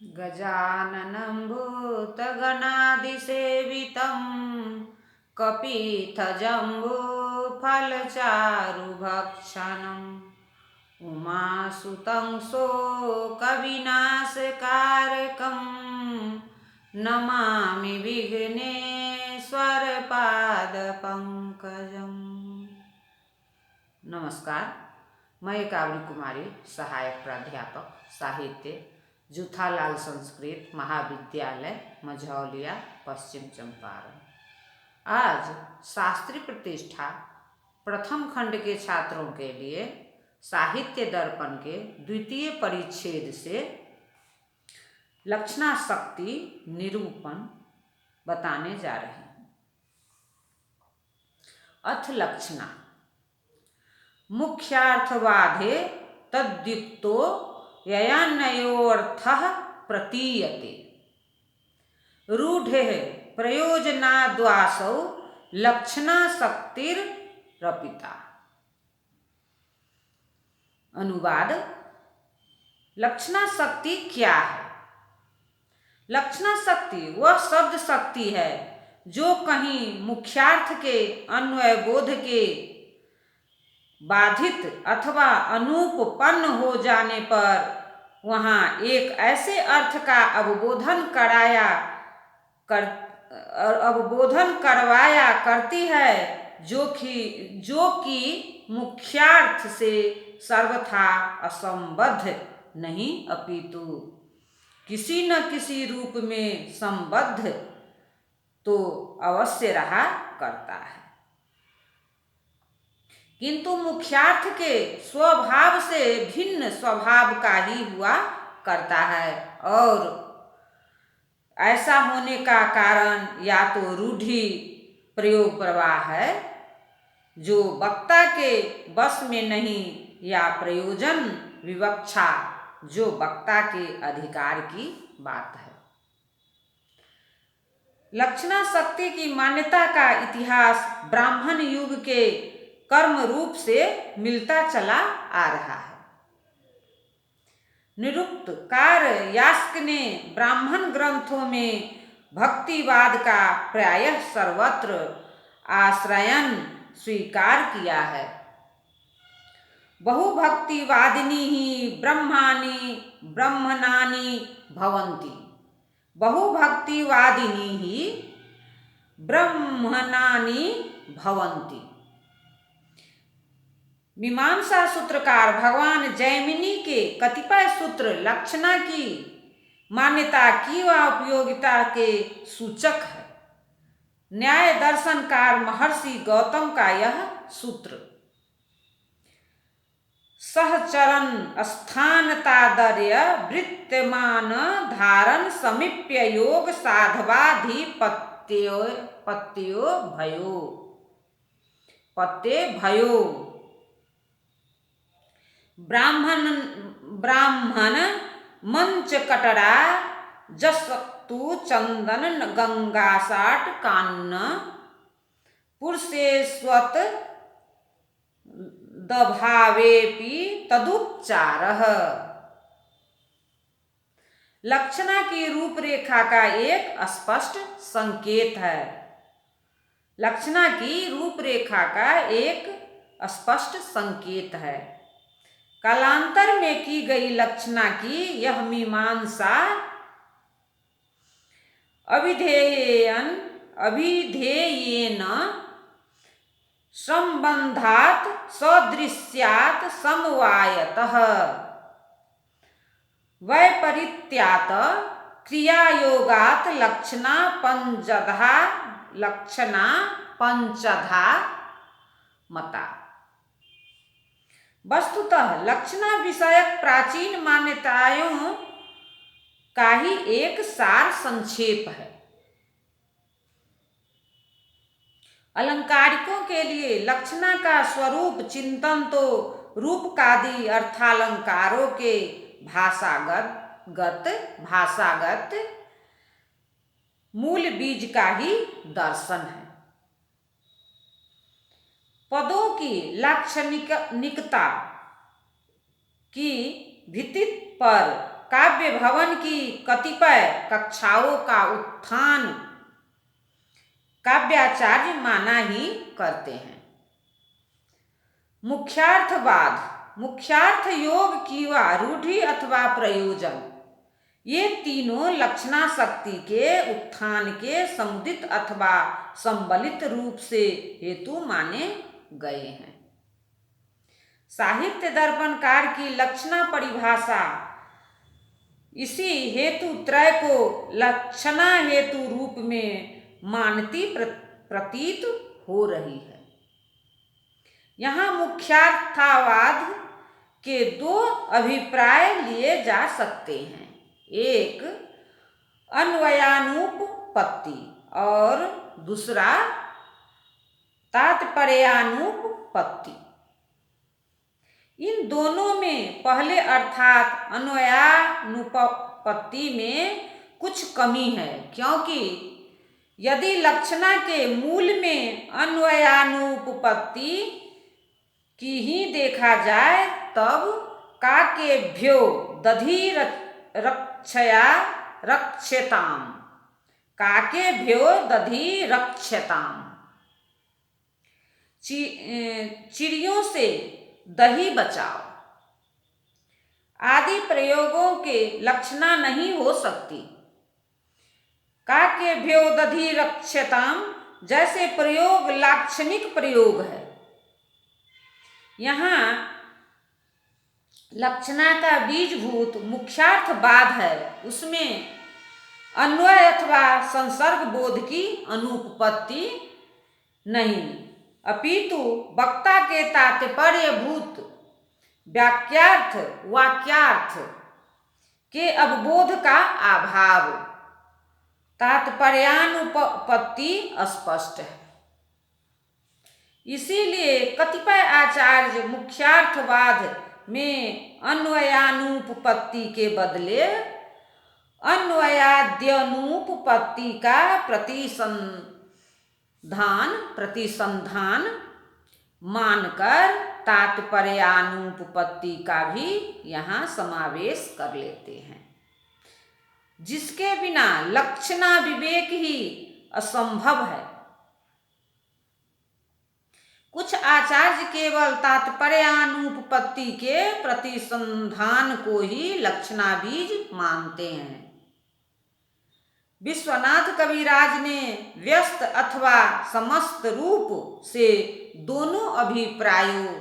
गजाननं भूतगणादिसेवितं कपित्थजम्बूफलचारुभक्षणम् उमासुतं शोकविनाशकारकं नमामि विघ्नेश्वरपादपङ्कजम्। नमस्कार, मैं कावली कुमारी, सहायक प्राध्यापक साहित्य, जूथालाल संस्कृत महाविद्यालय मझौलिया, पश्चिम चंपारण। आज शास्त्री प्रतिष्ठा प्रथम खंड के छात्रों के लिए साहित्य दर्पण के द्वितीय परिच्छेद से लक्षणाशक्ति निरूपण बताने जा रहे हैं। अथ लक्षणा मुख्यार्थवादे तद्युक्तो ययान्नयोऽर्थः प्रतीयते रूढे प्रयोजनाद्वासौ लक्षणाशक्तिरपिता। अनुवाद: लक्षणाशक्ति क्या है? लक्षणाशक्ति वह शब्द शक्ति है जो कहीं मुख्यार्थ के अन्वयबोध के बाधित अथवा अनुपपन्न हो जाने पर वहाँ एक ऐसे अर्थ का अवबोधन करवाया करती है जो कि मुख्यार्थ से सर्वथा असंबद्ध नहीं अपितु किसी न किसी रूप में संबद्ध तो अवश्य रहा करता है, किंतु मुख्यार्थ के स्वभाव से भिन्न स्वभाव का ही हुआ करता है। और ऐसा होने का कारण या तो रूढ़ि प्रयोग प्रवाह है जो वक्ता के बस में नहीं, या प्रयोजन विवक्षा जो वक्ता के अधिकार की बात है। लक्षणाशक्ति की मान्यता का इतिहास ब्राह्मण युग के कर्म रूप से मिलता चला आ रहा है। निरुक्तकार यास्क ने ब्राह्मण ग्रंथों में भक्तिवाद का प्रायः सर्वत्र आश्रयन स्वीकार किया है। बहुभक्तिवादिनी ही ब्रह्मणानि भवन्ति। बहुभक्तिवादिनी ही ब्रह्मणानि भवन्ति। मीमांसा सूत्रकार भगवान जैमिनी के कतिपय सूत्र लक्षणा की मान्यता की व उपयोगिता के सूचक है। न्याय दर्शनकार महर्षि गौतम का यह सूत्र सहचरण स्थान तादर्य वृत्तमान धारण समीप्य योग साधवाधिपत्यो पत्ते भयो ब्राह्मण मंच कटरा जसतु चंदन गंगासाट कान्न पुरुषेश्वत दभावेपि तदुपचारः। लक्षणा की रूपरेखा का एक स्पष्ट संकेत है। लक्षणा की रूपरेखा का एक स्पष्ट संकेत है। कालांतर में की गई लक्षणा की यह मीमांसा अभिधेयेन संबंधात सदृश्यात समवायतः वैपरीत्यात क्रियायोगात लक्षणा पंचधा मता। वस्तुतः लक्षणा विषयक प्राचीन मान्यताओं का ही एक सार संक्षेप है। अलंकारिकों के लिए लक्षणा का स्वरूप चिंतन तो रूपकादि अर्थालंकारों के भाषागत मूल बीज का ही दर्शन है। पदों की लाक्षणिकता की भित्ति पर काव्य भवन की कतिपय कक्षाओं का उत्थान काव्याचार्य माना ही करते हैं। मुख्यार्थवाद, मुख्यार्थ, योग की व रूढ़ि अथवा प्रयोजन, ये तीनों लक्षणाशक्ति के उत्थान के समुदित अथवा संबलित रूप से हेतु माने गए हैं। साहित्य दर्पणकार की लक्षणा परिभाषा इसी हेतु त्रय को लक्षणा हेतु रूप में मानती प्रतीत हो रही है। यहाँ मुख्यार्थवाद के दो अभिप्राय लिए जा सकते हैं, एक अन्वयानुपपत्ति और दूसरा तात्पर्यानुपपत्ति। इन दोनों में पहले अर्थात अन्वयानुपपत्ति में कुछ कमी है, क्योंकि यदि लक्षणा के मूल में अन्वयानुपपत्ति की ही देखा जाए तब काकेभ्यो दधि रक्षया रक्षेताम, काकेभ्यो दधि रक्षेताम, चिड़ियों से दही बचाओ आदि प्रयोगों के लक्षणा नहीं हो सकती। काकेभ्यो दधि रक्षताम जैसे प्रयोग लाक्षणिक प्रयोग है। यहाँ लक्षणा का बीजभूत मुख्यार्थवाद है, उसमें अन्वय अथवा संसर्ग बोध की अनुपपत्ति नहीं, अपितु वक्ता के तात्पर्यभूत वाक्यार्थ के अवबोध का अभाव, तात्पर्यानुपपत्ति स्पष्ट है। इसीलिए कतिपय आचार्य मुख्यार्थवाद में अन्वयानुपपत्ति के बदले अन्वयाद्यनुपपत्ति का प्रतिसंधान मानकर तात्पर्यानुपपत्ति का भी यहाँ समावेश कर लेते हैं, जिसके बिना लक्षणा विवेक ही असंभव है। कुछ आचार्य केवल तात्पर्यानुपपत्ति के प्रतिसंधान को ही लक्षणा बीज मानते हैं। विश्वनाथ कविराज ने व्यस्त अथवा समस्त रूप से दोनों अभिप्रायों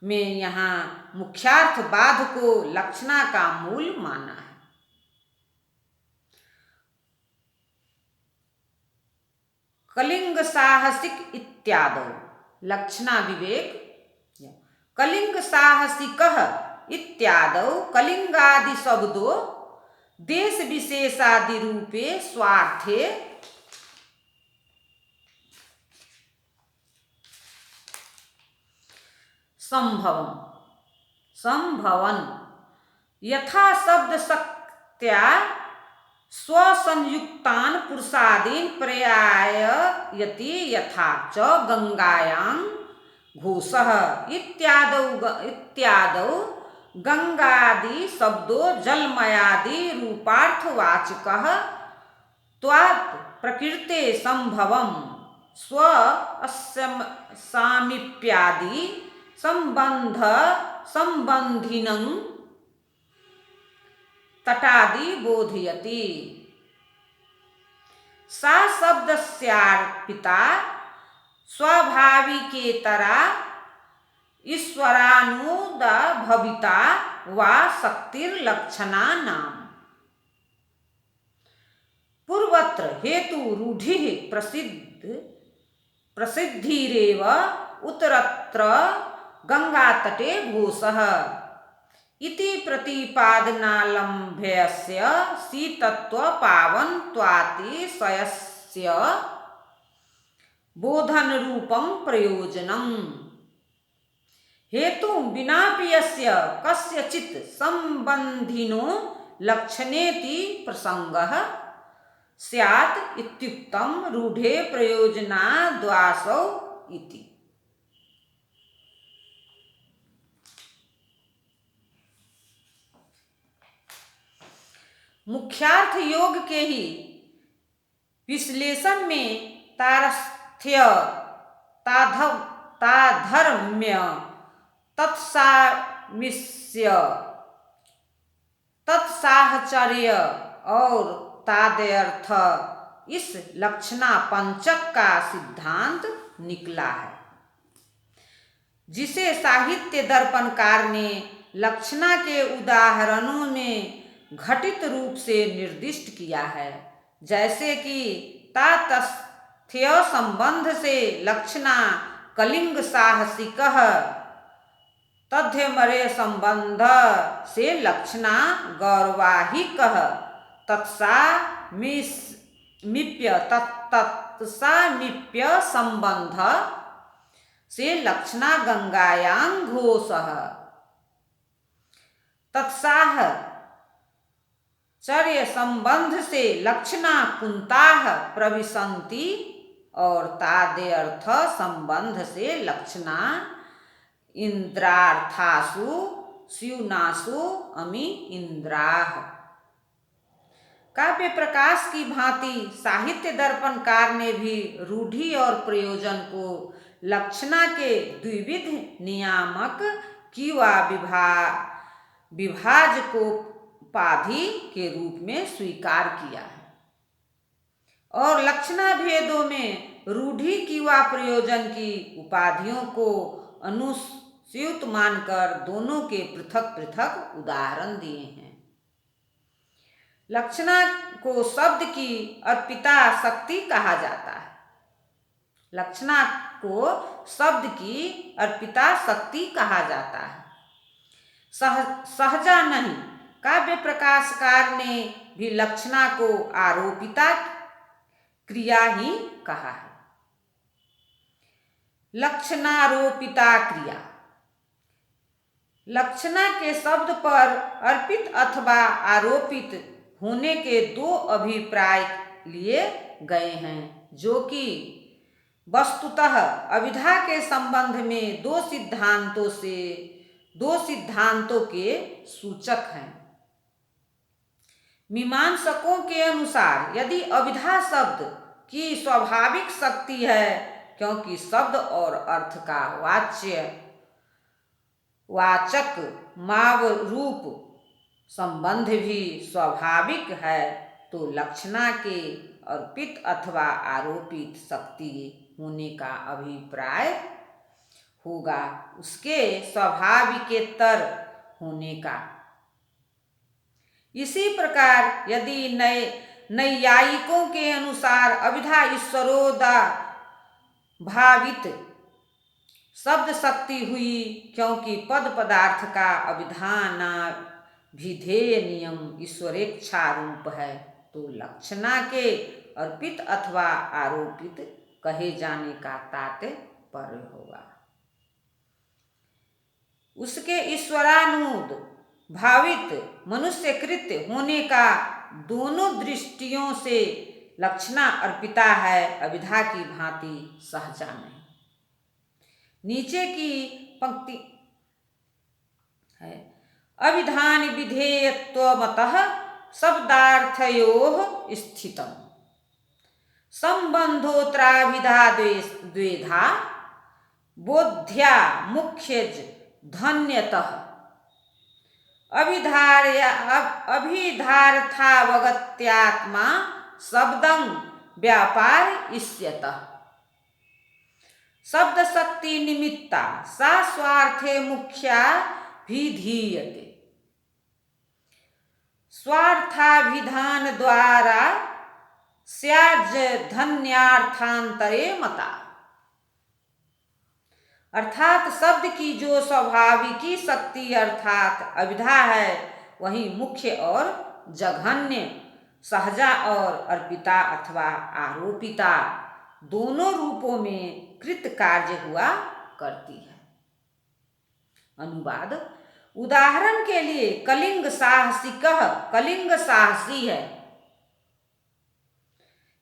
में यहाँ मुख्यार्थवाद को लक्षणा का मूल माना है। कलिंग साहसिक इत्यादि लक्षणा विवेक, कलिंग साहसिकः इत्यादौ कलिंगादि शब्दों देश विशेषादि रूपे स्वार्थे संभवन यथा शब्द शक्त्या स्वसंयुक्तान पुरुषादीन प्रयायति यथा च गंगायां घोषः इत्यादौ गंगादि शब्दों जलमयादि रूपार्थवाचकः त्वात् प्रकृते संभवम् स्व सामीप्यादि संबंधिनं तटादि बोधयति। सा शब्दस्यार्पिता स्वाभाविकेतरा ईश्वरानुदभविता वा शक्तिर्लक्षणा नाम। पूर्वत्र हेतु रूढ़ि प्रसिद्धिरेव उत्तरत्र गंगातटे घोषः इति प्रतिपादनालम्भ्यस्य शीतत्व पावनत्वातिशयस्य बोधनरूपं प्रयोजनम्। हेतु विनापि यस्य कस्यचित् संबंधिनो लक्षणेति प्रसंगः स्यात् इत्युक्तं रूढे प्रयोजनाद्वासौ इति। मुख्यार्थ योग के ही विश्लेषण में तारस्थ्य, ताधव, ताधर्म्य, तत्सामिष्य, तत्साहचर्य और तादयर्थ इस लक्षणा पंचक का सिद्धांत निकला है, जिसे साहित्य दर्पणकार ने लक्षणा के उदाहरणों में घटित रूप से निर्दिष्ट किया है। जैसे कि तातस्थ्य संबंध से लक्षणा कलिंग साहसिकः, तथ्यमरे संबंध से लक्षणा गौरवाहिकः, तत्सामीप्य संबंध से लक्षणा गंगायां घोषः, तत्साहचर्य संबंध से लक्षणा कुंताः प्रविशन्ति और तादयर्थ संबंध से लक्षणा इंद्रार्थासु स्यूनासु अमी इंद्राः। काव्य प्रकाश की भांति साहित्य दर्पणकार ने भी रूढ़ि और प्रयोजन को लक्षणा के द्विविध नियामक की व विभाजकोपाधि के रूप में स्वीकार किया है और लक्षणा भेदों में रूढ़ि की व प्रयोजन की उपाधियों को अनुस्यूत मानकर दोनों के पृथक पृथक उदाहरण दिए हैं। लक्षणा को शब्द की अर्पिता शक्ति कहा जाता है। लक्षणा को शब्द की अर्पिता शक्ति कहा जाता है, सहजा नहीं। काव्य प्रकाशकार ने भी लक्षणा को आरोपिता क्रिया ही कहा है। लक्षणारोपिता क्रिया लक्षणा के शब्द पर अर्पित अथवा आरोपित होने के दो अभिप्राय लिए गए हैं, जो कि वस्तुतः अभिधा के संबंध में दो सिद्धांतों के सूचक हैं। मीमांसकों के अनुसार यदि अभिधा शब्द की स्वाभाविक शक्ति है, क्योंकि शब्द और अर्थ का वाचक माव रूप संबंध भी स्वाभाविक है, तो लक्षणा के अर्पित अथवा आरोपित शक्ति होने का अभिप्राय होगा उसके स्वाभाविकेतर होने का। इसी प्रकार यदि नैयायिकों के अनुसार अभिधा ईश्वरोदा भावित शब्द शक्ति हुई, क्योंकि पद पदार्थ का अभिधानाभिधेय नियम ईश्वरेच्छा रूप है, तो लक्षणा के अर्पित अथवा आरोपित कहे जाने का तात्पर्य होगा उसके ईश्वरानुद भावित मनुष्यकृत होने का। दोनों दृष्टियों से लक्षणा अर्पिता है, अभिधा की भांति सहजा नहीं। नीचे की पंक्ति है, अभिधान विधेयत्वमतः शब्दार्थयोः स्थितम् संबंधोत्राभिधा द्वेधा बोध्या मुख्यज धन्यतः अभिधार्थावगत्यात्मा शब्दं व्यापार इष्यतः शब्द शक्ति निमित्ता सा स्वार्थे मुख्या भिधीयते स्वार्थाभिधान द्वारा स्याज धन्यार्थांतरे मता। अर्थात शब्द की जो स्वाभाविकी शक्ति अर्थात अभिधा है, वही मुख्य और जघन्य, सहजा और अर्पिता अथवा आरोपिता दोनों रूपों में कृत कार्य हुआ करती है। अनुवाद। उदाहरण के लिए कलिंग साहसिकः कलिंग साहसी है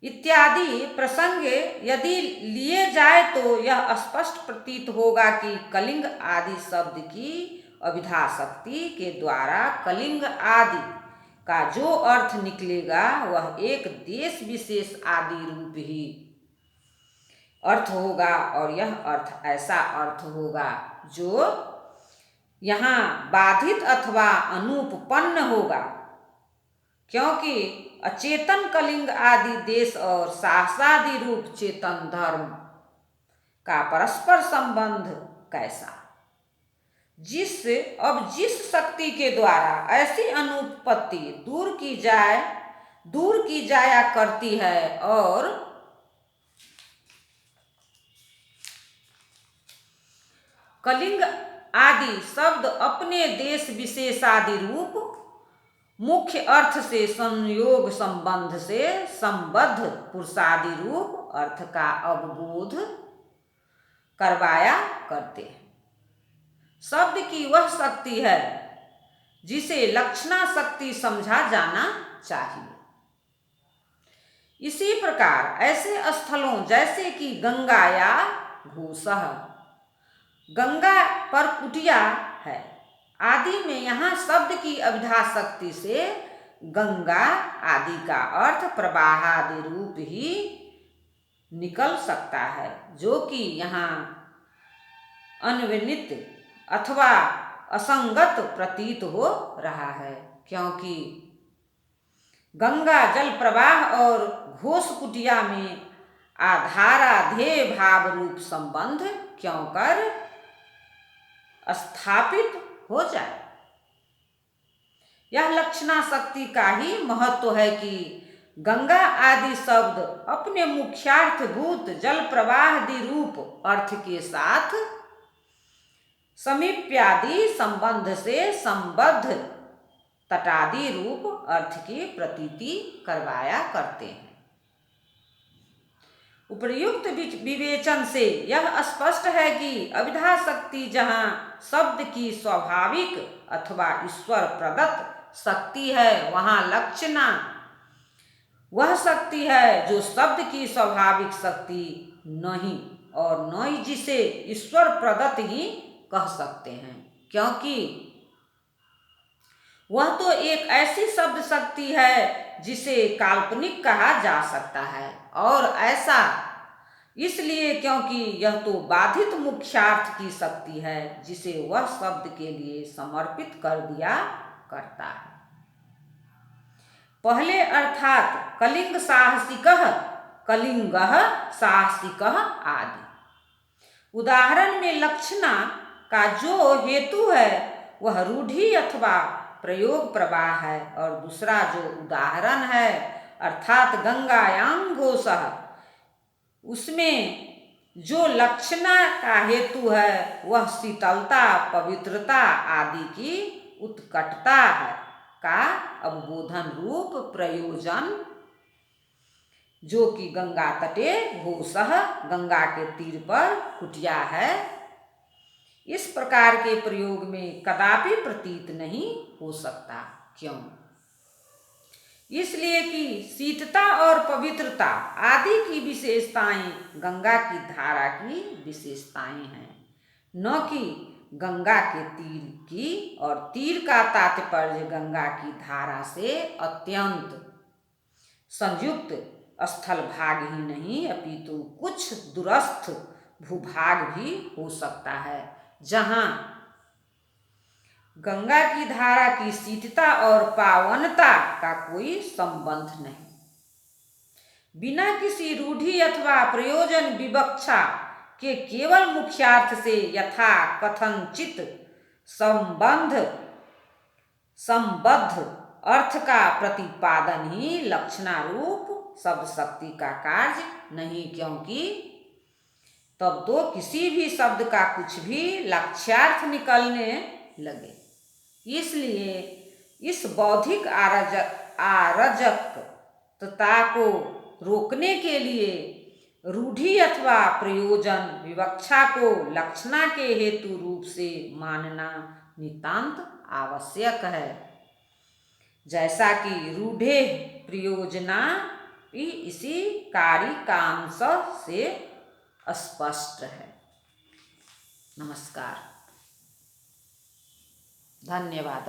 इत्यादि प्रसंग यदि लिए जाए तो यह स्पष्ट प्रतीत होगा कि कलिंग आदि शब्द की अभिधा शक्ति के द्वारा कलिंग आदि का जो अर्थ निकलेगा वह एक देश विशेष आदि रूप ही अर्थ होगा, और यह अर्थ ऐसा अर्थ होगा जो यहाँ बाधित अथवा अनुपपन्न होगा, क्योंकि अचेतन कलिंग आदि देश और सहस्रादि रूप चेतन धर्म का परस्पर संबंध कैसा, जिस शक्ति के द्वारा ऐसी अनुपत्ति दूर की जाया करती है, और कलिंग आदि शब्द अपने देश विशेषादि रूप मुख्य अर्थ से संयोग संबंध से संबद्ध पुरुषादि रूप अर्थ का अवबोध करवाया करते हैं। शब्द की वह शक्ति है जिसे लक्षणा शक्ति समझा जाना चाहिए। इसी प्रकार ऐसे स्थलों जैसे कि गंगा या घोषः, गंगा पर कुटिया है आदि में यहाँ शब्द की अभिधा शक्ति से गंगा आदि का अर्थ प्रवाहादि रूप ही निकल सकता है, जो कि यहाँ अनविनित अथवा असंगत प्रतीत हो रहा है, क्योंकि गंगा जल प्रवाह और घोष कुटिया में आधाराधेय भाव रूप संबंध क्यों कर स्थापित हो जाए। यह लक्षणा शक्ति का ही महत्व है कि गंगा आदि शब्द अपने मुख्यार्थभूत जल प्रवाहादि रूप अर्थ के साथ समीप्यादि संबंध से संबद्ध तटादि रूप अर्थ की प्रतीति करवाया करते हैं। उपर्युक्त विवेचन से यह स्पष्ट है कि अभिधा शक्ति जहाँ शब्द की स्वाभाविक अथवा ईश्वर प्रदत्त शक्ति है, वहाँ लक्षणा वह शक्ति है जो शब्द की स्वाभाविक शक्ति नहीं, और न ही जिसे ईश्वर प्रदत्त ही कह सकते हैं, क्योंकि वह तो एक ऐसी शब्द शक्ति है जिसे काल्पनिक कहा जा सकता है, और ऐसा इसलिए क्योंकि यह तो बाधित मुख्यार्थ की शक्ति है जिसे वह शब्द के लिए समर्पित कर दिया करता है। पहले अर्थात कलिंग साहसिकः, कलिंगः साहसिकः आदि उदाहरण में लक्षणा का जो हेतु है वह रूढ़ि अथवा प्रयोग प्रवाह है, और दूसरा जो उदाहरण है अर्थात गंगायां घोषः, उसमें जो लक्षणा का हेतु है वह शीतलता पवित्रता आदि की उत्कटता है का अवबोधन रूप प्रयोजन, जो कि गंगा तटे घोषः, गंगा के तीर पर कुटिया है, इस प्रकार के प्रयोग में कदापि प्रतीत नहीं हो सकता। क्यों? इसलिए कि शीतता और पवित्रता आदि की विशेषताएं गंगा की धारा की विशेषताएं हैं, न कि गंगा के तीर की, और तीर का तात्पर्य गंगा की धारा से अत्यंत संयुक्त स्थल भाग ही नहीं अपितु कुछ दूरस्थ भूभाग भी हो सकता है, जहाँ गंगा की धारा की शीतता और पावनता का कोई संबंध नहीं। बिना किसी रूढ़ि अथवा प्रयोजन विवक्षा के केवल मुख्यार्थ से यथा कथनचित संबद्ध अर्थ का प्रतिपादन ही लक्षणारूप शब्द शक्ति का कार्य नहीं, क्योंकि तब तो किसी भी शब्द का कुछ भी लक्ष्यार्थ निकलने लगे। इसलिए इस बौद्धिक अराजकता को रोकने के लिए रूढ़ि अथवा प्रयोजन विवक्षा को लक्षणा के हेतु रूप से मानना नितांत आवश्यक है, जैसा कि रूढ़े प्रयोजना भी इसी कारिकांश से स्पष्ट है। नमस्कार, धन्यवाद।